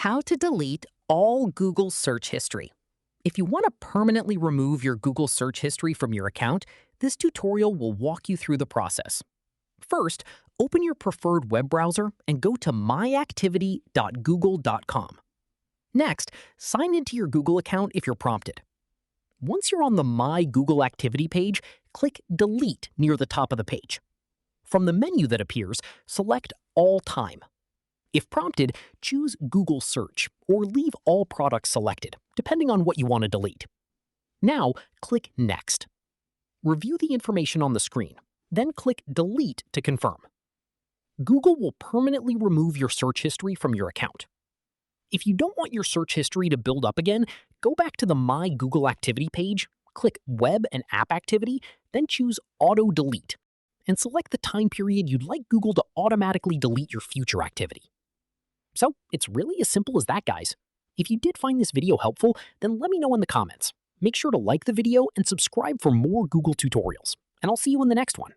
How to delete all Google search history. If you want to permanently remove your Google search history from your account, this tutorial will walk you through the process. First, open your preferred web browser and go to myactivity.google.com. Next, sign into your Google account if you're prompted. Once you're on the My Google Activity page, click Delete near the top of the page. From the menu that appears, select All Time. If prompted, choose Google Search or leave all products selected, depending on what you want to delete. Now, click Next. Review the information on the screen, then click Delete to confirm. Google will permanently remove your search history from your account. If you don't want your search history to build up again, go back to the My Google Activity page, click Web and App Activity, then choose Auto Delete, and select the time period you'd like Google to automatically delete your future activity. So it's really as simple as that, guys. If you did find this video helpful, then let me know in the comments. Make sure to like the video and subscribe for more Google tutorials, and I'll see you in the next one.